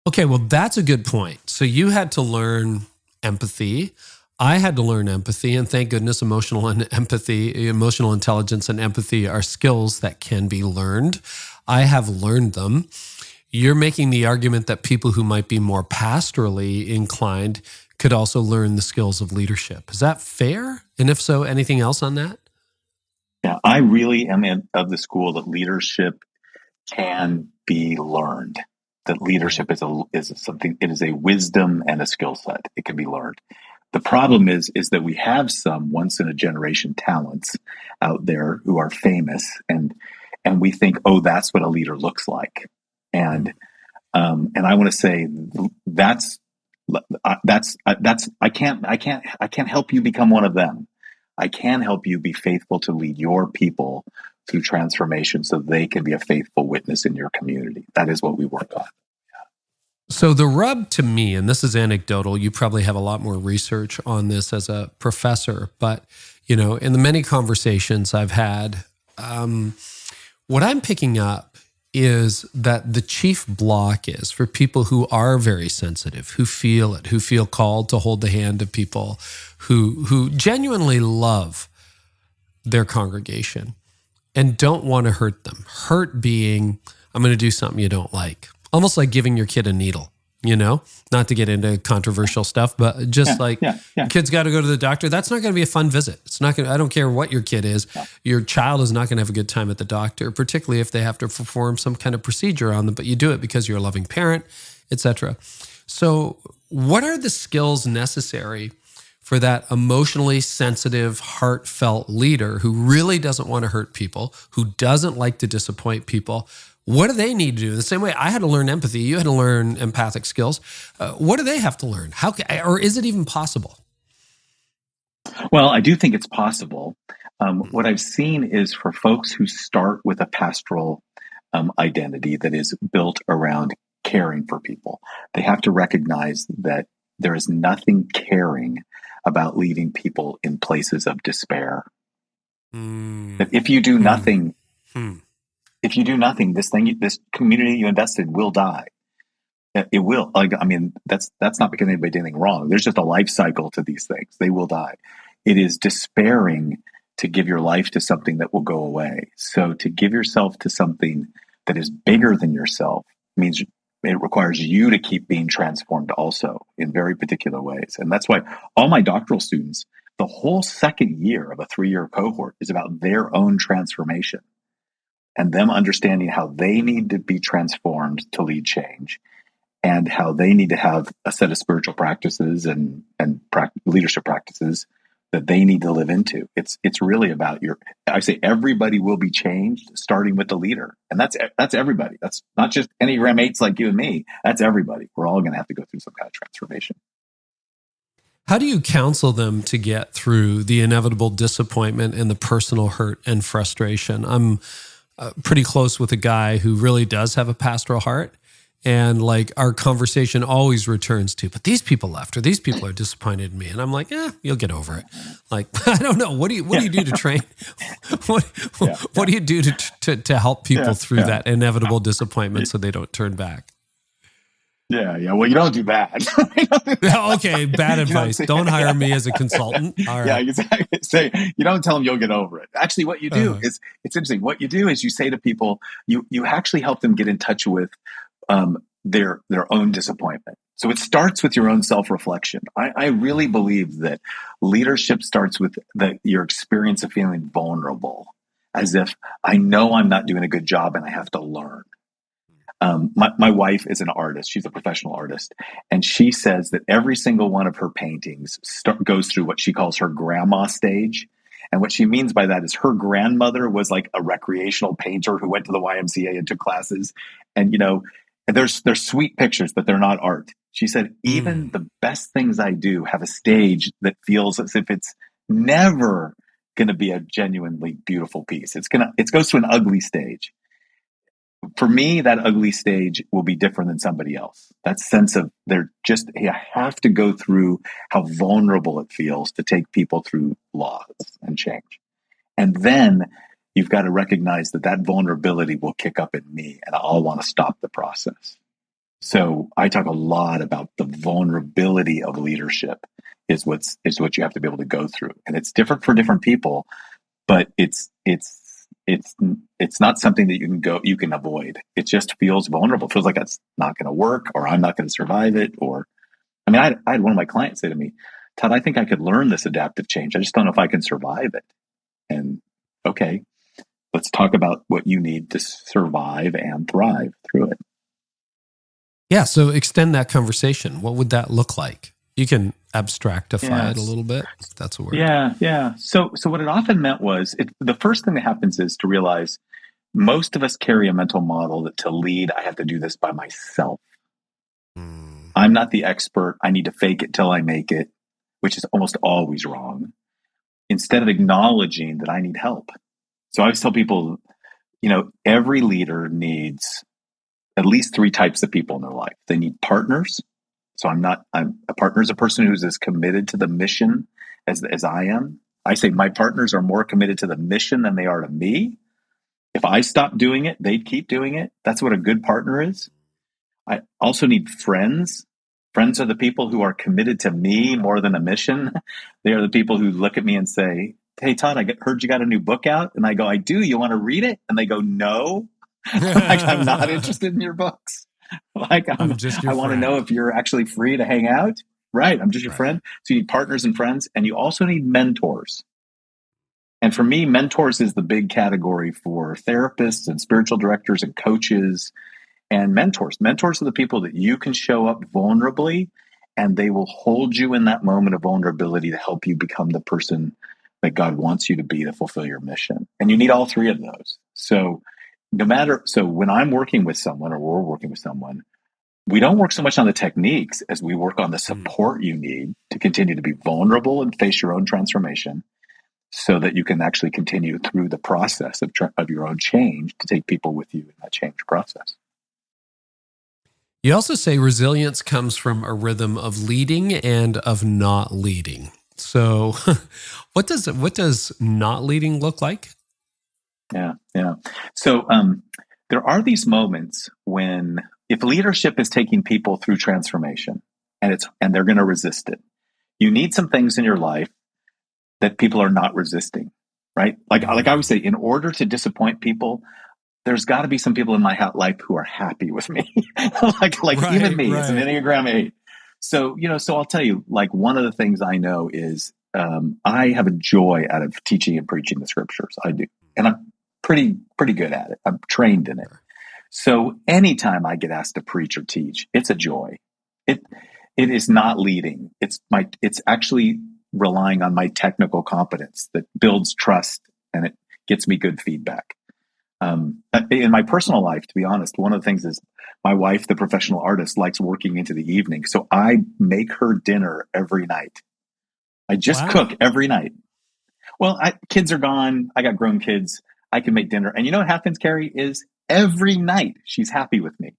Okay, well, that's a good point. So you had to learn empathy. I had to learn empathy, and thank goodness emotional intelligence and empathy are skills that can be learned. I have learned them. You're making the argument that people who might be more pastorally inclined could also learn the skills of leadership. Is that fair? And if so, anything else on that? Yeah, I really am of the school that leadership can be learned. That leadership is something. It is a wisdom and a skill set. It can be learned. The problem is that we have some once in a generation talents out there who are famous, and we think, oh, that's what a leader looks like. And I want to say I can't help you become one of them. I can help you be faithful to lead your people through transformation so they can be a faithful witness in your community. That is what we work on. So the rub to me, and this is anecdotal, you probably have a lot more research on this as a professor, but in the many conversations I've had, what I'm picking up is that the chief block is for people who are very sensitive, who feel it, who feel called to hold the hand of people, who genuinely love their congregation and don't want to hurt them. Hurt being, I'm going to do something you don't like. Almost like giving your kid a needle, not to get into controversial stuff, but just kids got to go to the doctor. That's not going to be a fun visit. It's not going to, I don't care what your kid is. No. Your child is not going to have a good time at the doctor, particularly if they have to perform some kind of procedure on them, but you do it because you're a loving parent, etc. So what are the skills necessary for that emotionally sensitive, heartfelt leader who really doesn't want to hurt people, who doesn't like to disappoint people? What do they need to do? The same way I had to learn empathy, you had to learn empathic skills. What do they have to learn? Or is it even possible? Well, I do think it's possible. What I've seen is for folks who start with a pastoral identity that is built around caring for people, they have to recognize that there is nothing caring about leaving people in places of despair. That if you do nothing, this community you invested will die. It will. That's not because anybody did anything wrong. There's just a life cycle to these things. They will die. It is despairing to give your life to something that will go away. So to give yourself to something that is bigger than yourself means it requires you to keep being transformed also in very particular ways. And that's why all my doctoral students, the whole second year of a 3-year cohort is about their own transformation and them understanding how they need to be transformed to lead change and how they need to have a set of spiritual practices and leadership practices that they need to live into. It's really about I say everybody will be changed, starting with the leader. And that's everybody. That's not just Enneagram 8s like you and me. That's everybody. We're all going to have to go through some kind of transformation. How do you counsel them to get through the inevitable disappointment and the personal hurt and frustration? I'm pretty close with a guy who really does have a pastoral heart. And like our conversation always returns to, but these people left, or these people are disappointed in me. And I'm like, you'll get over it. Like, I don't know. What do you do to train? What do you do to help people through that inevitable disappointment so they don't turn back? Yeah. Well, you don't do that. Okay, bad advice. Don't hire me as a consultant. All right. Yeah, exactly. Say, you don't tell them you'll get over it. Actually, what you do is, it's interesting. What you do is you say to people, you actually help them get in touch with their own disappointment. So it starts with your own self-reflection. I really believe that leadership starts with your experience of feeling vulnerable, as if I know I'm not doing a good job and I have to learn. My wife is an artist. She's a professional artist. And she says that every single one of her paintings goes through what she calls her grandma stage. And what she means by that is her grandmother was like a recreational painter who went to the YMCA and took classes. And, there's sweet pictures, but they're not art. She said, even the best things I do have a stage that feels as if it's never going to be a genuinely beautiful piece. It goes to an ugly stage. For me, that ugly stage will be different than somebody else. That sense of you have to go through how vulnerable it feels to take people through loss and change. And then you've got to recognize that vulnerability will kick up in me and I'll want to stop the process. So I talk a lot about the vulnerability of leadership is what you have to be able to go through. And it's different for different people, but it's not something that you can avoid. It just feels vulnerable. It feels like that's not going to work, or I'm not going to survive it. I had one of my clients say to me, Todd, I think I could learn this adaptive change. I just don't know if I can survive it. And okay, let's talk about what you need to survive and thrive through it. Yeah. So extend that conversation. What would that look like? You can abstractify it a little bit. If that's a word. Yeah. So what it often meant was the first thing that happens is to realize most of us carry a mental model that to lead, I have to do this by myself. I'm not the expert. I need to fake it till I make it, which is almost always wrong. Instead of acknowledging that I need help. So I always tell people, every leader needs at least 3 types of people in their life. They need partners. So a partner is a person who's as committed to the mission as I am. I say my partners are more committed to the mission than they are to me. If I stop doing it, they'd keep doing it. That's what a good partner is. I also need friends. Friends are the people who are committed to me more than a mission. They are the people who look at me and say, hey, Todd, I heard you got a new book out. And I go, I do. You want to read it? And they go, no. I'm not interested in your books. I'm just your I want to know if you're actually free to hang out. Right. I'm just your friend. So you need partners and friends. And you also need mentors. And for me, mentors is the big category for therapists and spiritual directors and coaches and mentors. Mentors are the people that you can show up vulnerably, and they will hold you in that moment of vulnerability to help you become the person that God wants you to be to fulfill your mission. And you need all 3 of those. So when I'm working with someone or we're working with someone, we don't work so much on the techniques as we work on the support you need to continue to be vulnerable and face your own transformation so that you can actually continue through the process of your own change to take people with you in that change process. You also say resilience comes from a rhythm of leading and of not leading. So what does not leading look like? Yeah. So there are these moments when if leadership is taking people through transformation and they're going to resist it, you need some things in your life that people are not resisting, right? Like I would say, in order to disappoint people, there's got to be some people in my life who are happy with me, like even me as an Enneagram 8. So I'll tell you, like one of the things I know is I have a joy out of teaching and preaching the scriptures. I do, and I'm pretty good at it. I'm trained in it. So anytime I get asked to preach or teach, it's a joy. It is not leading. It's actually relying on my technical competence that builds trust and it gets me good feedback. In my personal life, to be honest, one of the things is my wife, the professional artist, likes working into the evening. So I make her dinner every night. I just cook every night. Well, kids are gone. I got grown kids. I can make dinner. And you know what happens, Carey, is every night she's happy with me.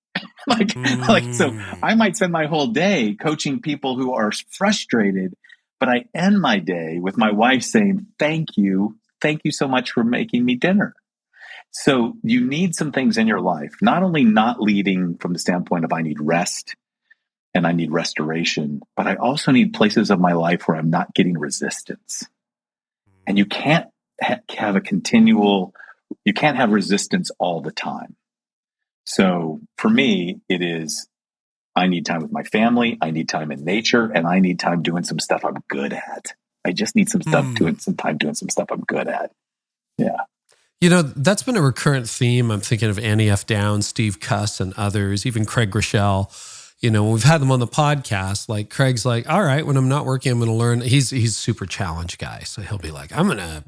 So I might spend my whole day coaching people who are frustrated, but I end my day with my wife saying, thank you so much for making me dinner. So you need some things in your life, not only not leading from the standpoint of I need rest and I need restoration, but I also need places of my life where I'm not getting resistance. And you can't have you can't have resistance all the time. So for me, it is, I need time with my family, I need time in nature, and I need time doing some stuff I'm good at. I just need some time doing some stuff I'm good at. Yeah. You know, that's been a recurrent theme. I'm thinking of Annie F. Downs, Steve Cuss, and others, even Craig Groeschel. You know, when we've had them on the podcast, like Craig's like, all right, when I'm not working, I'm going to learn. He's a super challenge guy. So he'll be like, I'm going to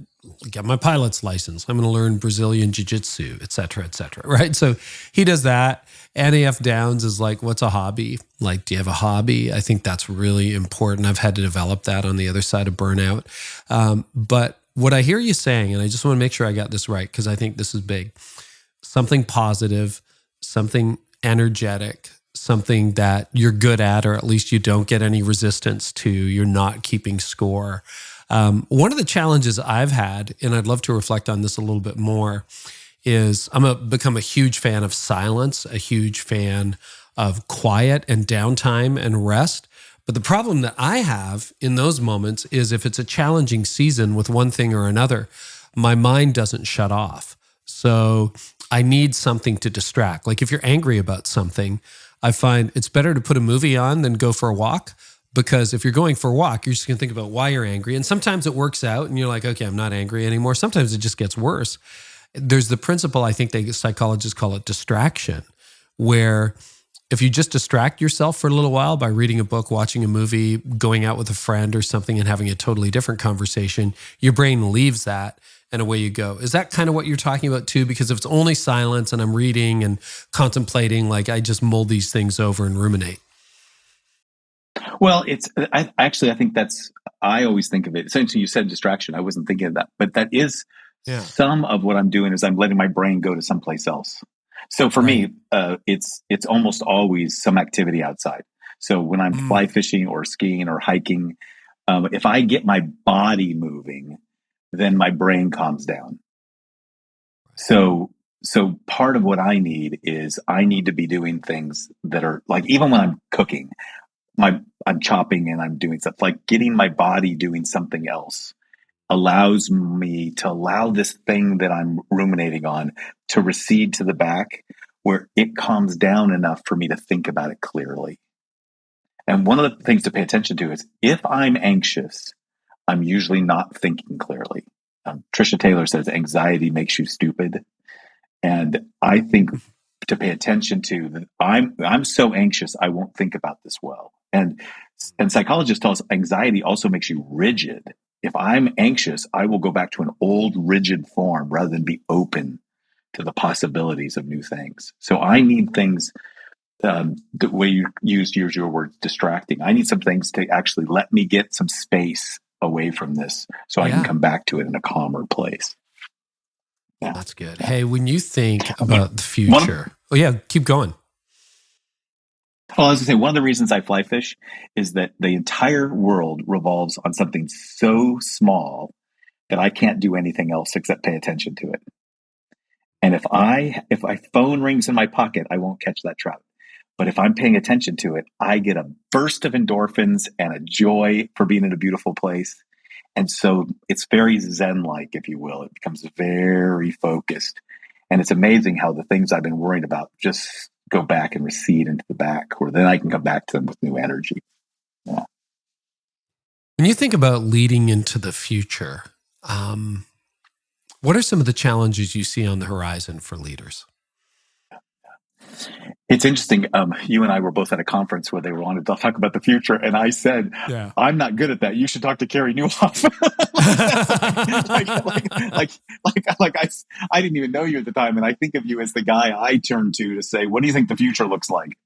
get my pilot's license. I'm going to learn Brazilian jiu-jitsu, et cetera, right? So he does that. Annie F. Downs is like, what's a hobby? Like, do you have a hobby? I think that's really important. I've had to develop that on the other side of burnout. But what I hear you saying, and I just want to make sure I got this right, because I think this is big, something positive, something energetic, something that you're good at, or at least you don't get any resistance to, you're not keeping score. One of the challenges I've had, and I'd love to reflect on this a little bit more, is become a huge fan of silence, a huge fan of quiet and downtime and rest. But the problem that I have in those moments is if it's a challenging season with one thing or another, my mind doesn't shut off. So I need something to distract. Like if you're angry about something, I find it's better to put a movie on than go for a walk, because if you're going for a walk, you're just going to think about why you're angry. And sometimes it works out and you're like, okay, I'm not angry anymore. Sometimes it just gets worse. There's the principle, I think psychologists call it distraction, where if you just distract yourself for a little while by reading a book, watching a movie, going out with a friend or something and having a totally different conversation, your brain leaves that and away you go. Is that kind of what you're talking about too? Because if it's only silence and I'm reading and contemplating, like I just mull these things over and ruminate. Well, I think I always think of it, since you said distraction, I wasn't thinking of that, but that is some of what I'm doing is I'm letting my brain go to someplace else. So for me, it's almost always some activity outside. So when I'm fly fishing or skiing or hiking, if I get my body moving, then my brain calms down. So part of what I need is I need to be doing things that are like, even when I'm cooking, I'm chopping and I'm doing stuff, like getting my body doing something else allows me to allow this thing that I'm ruminating on to recede to the back, where it calms down enough for me to think about it clearly. And one of the things to pay attention to is if I'm anxious, I'm usually not thinking clearly. Trisha Taylor says anxiety makes you stupid. And I think to pay attention to that, I'm so anxious, I won't think about this well. And psychologists tell us anxiety also makes you rigid. If I'm anxious, I will go back to an old rigid form rather than be open to the possibilities of new things. So I need things, the way you use your word, distracting. I need some things to actually let me get some space away from this so I can come back to it in a calmer place. Yeah. That's good. Hey, when you think about the future, keep going. Well, I was going to say, one of the reasons I fly fish is that the entire world revolves on something so small that I can't do anything else except pay attention to it. And if my phone rings in my pocket, I won't catch that trout. But if I'm paying attention to it, I get a burst of endorphins and a joy for being in a beautiful place. And so it's very Zen-like, if you will. It becomes very focused. And it's amazing how the things I've been worried about just go back and recede into the back, where then I can come back to them with new energy. Yeah. When you think about leading into the future, what are some of the challenges you see on the horizon for leaders? It's interesting. You and I were both at a conference where they wanted to talk about the future, and I said, "I'm not good at that. You should talk to Carey Nieuwhof." I didn't even know you at the time, and I think of you as the guy I turn to say, "What do you think the future looks like?"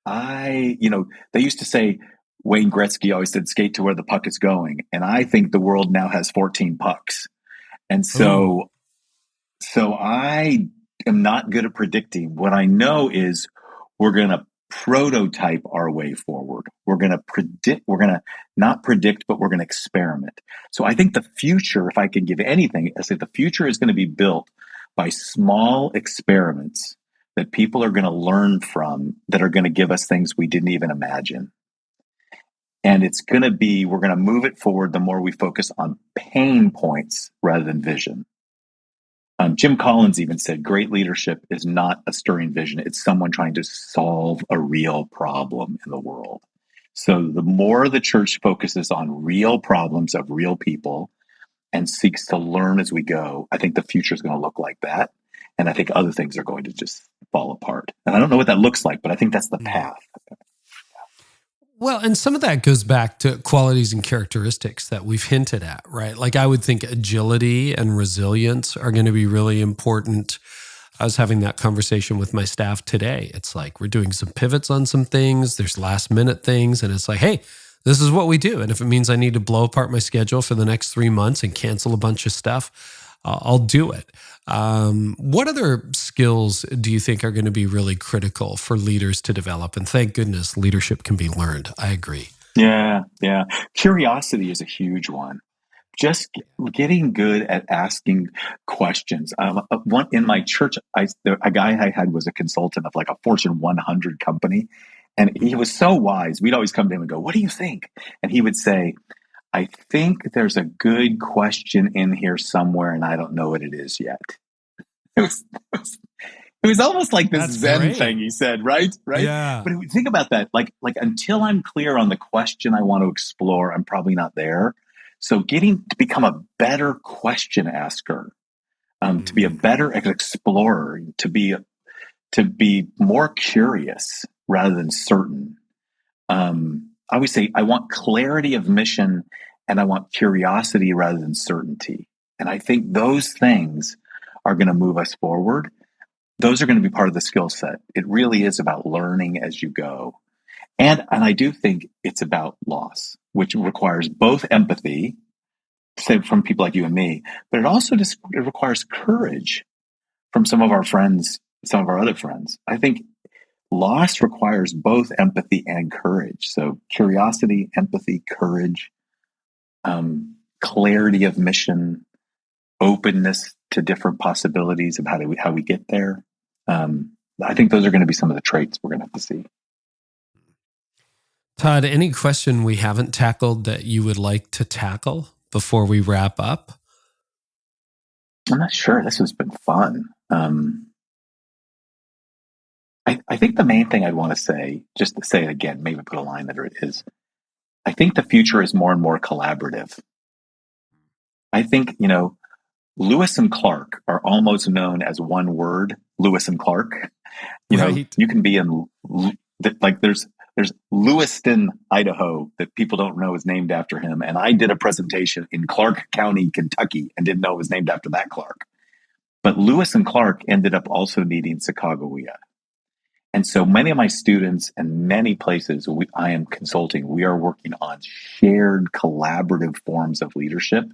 They used to say Wayne Gretzky always said, "Skate to where the puck is going," and I think the world now has 14 pucks, and so I am not good at predicting. What I know is we're going to prototype our way forward. We're going to predict. We're going to not predict, but we're going to experiment. So I think the future, if I can give anything, I say the future is going to be built by small experiments that people are going to learn from, that are going to give us things we didn't even imagine. And it's going to be, we're going to move it forward the more we focus on pain points rather than vision. Jim Collins even said, great leadership is not a stirring vision. It's someone trying to solve a real problem in the world. So the more the church focuses on real problems of real people and seeks to learn as we go, I think the future is going to look like that. And I think other things are going to just fall apart. And I don't know what that looks like, but I think that's the path. Well, and some of that goes back to qualities and characteristics that we've hinted at, right? Like I would think agility and resilience are going to be really important. I was having that conversation with my staff today. It's like we're doing some pivots on some things. There's last minute things. And it's like, hey, this is what we do. And if it means I need to blow apart my schedule for the next 3 months and cancel a bunch of stuff, I'll do it. What other skills do you think are going to be really critical for leaders to develop? And thank goodness leadership can be learned. I agree. Yeah. Curiosity is a huge one. Just getting good at asking questions. In my church, a guy I had was a consultant of like a Fortune 100 company. And he was so wise. We'd always come to him and go, what do you think? And he would say, I think there's a good question in here somewhere, and I don't know what it is yet. It was almost like this Zen thing he said, right? Yeah. But think about that. Like until I'm clear on the question I want to explore, I'm probably not there. So getting to become a better question asker, to be a better explorer, to be more curious rather than certain. I always say I want clarity of mission and I want curiosity rather than certainty. And I think those things are going to move us forward. Those are going to be part of the skill set. It really is about learning as you go. And I do think it's about loss, which requires both empathy, say from people like you and me, but it also it requires courage from some of our friends, some of our other friends. I think loss requires both empathy and courage. So curiosity, empathy, courage, clarity of mission, openness to different possibilities of how we get there. I think those are going to be some of the traits we're going to have to see. Tod, any question we haven't tackled that you would like to tackle before we wrap up? I'm not sure. This has been fun. I think the main thing I'd want to say, just to say it again, maybe put a line under it, is I think the future is more and more collaborative. I think, Lewis and Clark are almost known as one word, Lewis and Clark. You can be in, like there's Lewiston, Idaho, that people don't know is named after him. And I did a presentation in Clark County, Kentucky, and didn't know it was named after that Clark. But Lewis and Clark ended up also needing Sacagawea. And so many of my students and many places I am consulting, we are working on shared collaborative forms of leadership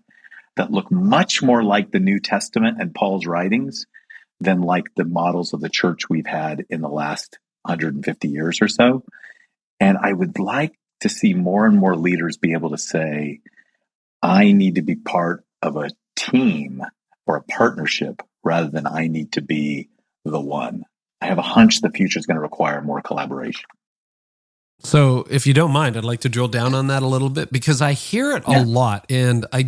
that look much more like the New Testament and Paul's writings than like the models of the church we've had in the last 150 years or so. And I would like to see more and more leaders be able to say, I need to be part of a team or a partnership rather than I need to be the one. I have a hunch the future is going to require more collaboration. So if you don't mind, I'd like to drill down on that a little bit because I hear it a lot. And I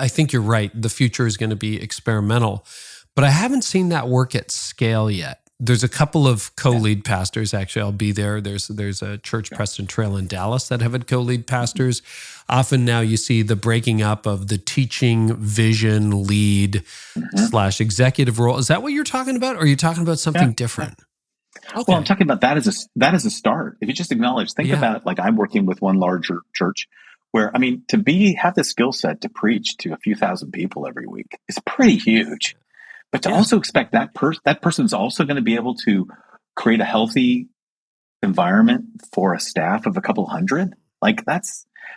think you're right. The future is going to be experimental, but I haven't seen that work at scale yet. there's a couple of co-lead pastors. Actually, I'll be there. There's a church, Preston Trail in Dallas, that have had co-lead pastors. Often now you see the breaking up of the teaching, vision, lead / executive role. Is that what you're talking about? Or are you talking about something different? Okay. Well, I'm talking about that as a start. If you just acknowledge, think about, like, I'm working with one larger church where, I mean, have the skill set to preach to a few thousand people every week is pretty huge. But to also expect that person's also going to be able to create a healthy environment for a staff of a couple hundred,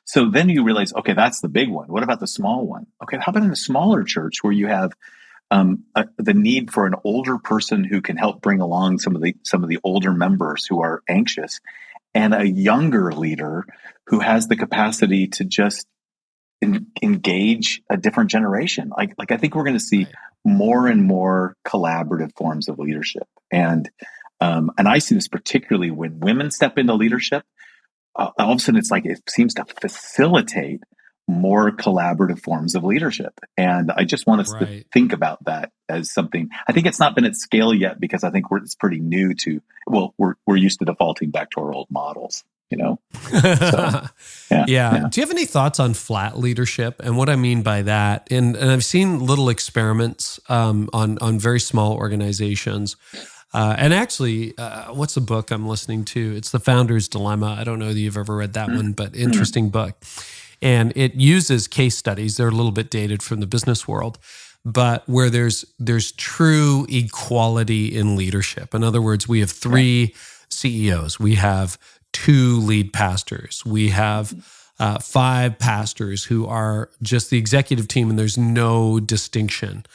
so then you realize, okay, that's the big one. What about the small one? Okay, how about in a smaller church where you have the need for an older person who can help bring along some of the older members who are anxious, and a younger leader who has the capacity to just engage a different generation. Like I think we're going to see more and more collaborative forms of leadership, and I see this particularly when women step into leadership. All of a sudden, it's like it seems to facilitate more collaborative forms of leadership. And I just want us to think about that as something. I think it's not been at scale yet because I think it's pretty new to, we're used to defaulting back to our old models, you know? So, yeah. Do you have any thoughts on flat leadership? And what I mean by that, and I've seen little experiments on very small organizations. And actually, what's the book I'm listening to? It's The Founder's Dilemma. I don't know that you've ever read that one, but interesting book. And it uses case studies. They're a little bit dated from the business world, but where there's true equality in leadership. In other words, we have 3 CEOs. We have 2 lead pastors. We have 5 pastors who are just the executive team, and there's no distinction.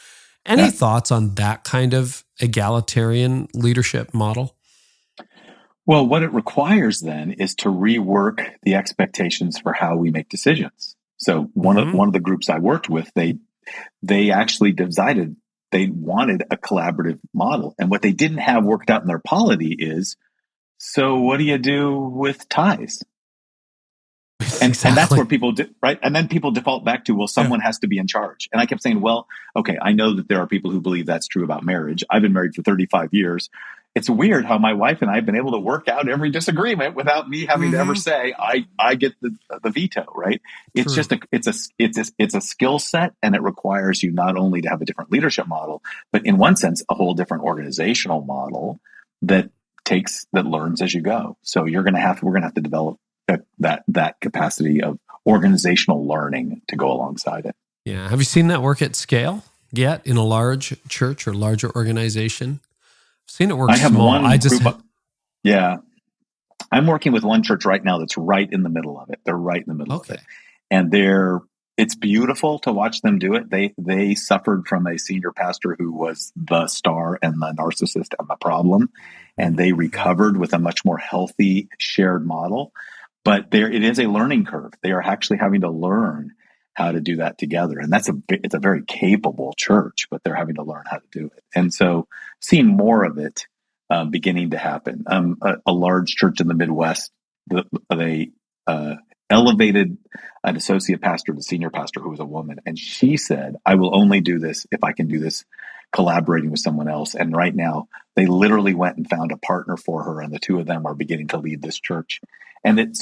Any thoughts on that kind of egalitarian leadership model? Well, what it requires then is to rework the expectations for how we make decisions. So one of the groups I worked with, they actually decided they wanted a collaborative model, and what they didn't have worked out in their polity is, so what do you do with ties? And that's where people right? And then people default back to, well, someone has to be in charge. And I kept saying, well, okay, I know that there are people who believe that's true about marriage. I've been married for 35 years. It's weird how my wife and I have been able to work out every disagreement without me having to ever say, I get the veto, right? It's just it's a skill set, and it requires you not only to have a different leadership model, but in one sense, a whole different organizational model that learns as you go. So we're going to have to develop that capacity of organizational learning to go alongside it. Yeah. Have you seen that work at scale yet in a large church or larger organization? I've seen it work small. I'm working with one church right now that's right in the middle of it. They're right in the middle of it. And it's beautiful to watch them do it. They suffered from a senior pastor who was the star and the narcissist and the problem. And they recovered with a much more healthy shared model. But it is a learning curve. They are actually having to learn how to do that together. And it's a very capable church, but they're having to learn how to do it. And so seeing more of it beginning to happen. A large church in the Midwest, they elevated an associate pastor to senior pastor who was a woman. And she said, I will only do this if I can do this collaborating with someone else. And right now, they literally went and found a partner for her, and the 2 of them are beginning to lead this church. And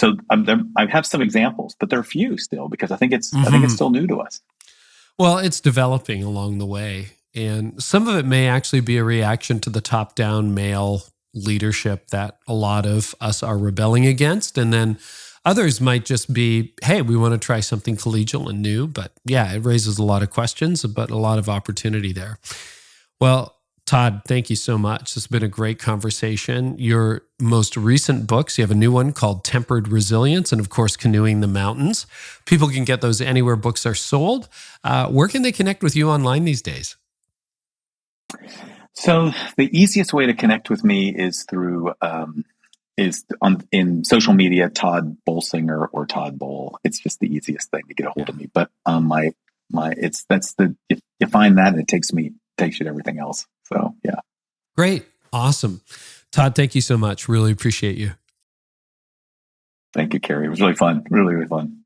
I have some examples, but they're few still, because I think it's still new to us. Well, it's developing along the way, and some of it may actually be a reaction to the top-down male leadership that a lot of us are rebelling against, and then others might just be, hey, we want to try something collegial and new. But yeah, it raises a lot of questions, but a lot of opportunity there. Well, Tod, thank you so much. It's been a great conversation. Your most recent books, you have a new one called Tempered Resilience, and of course, Canoeing the Mountains. People can get those anywhere books are sold. Where can they connect with you online these days? So the easiest way to connect with me is through in social media, Tod Bolsinger or Tod Bol. It's just the easiest thing to get a hold of me. But if you find that, and it takes you to everything else. So yeah. Great. Awesome. Tod, thank you so much. Really appreciate you. Thank you, Carey. It was really fun. Really, really fun.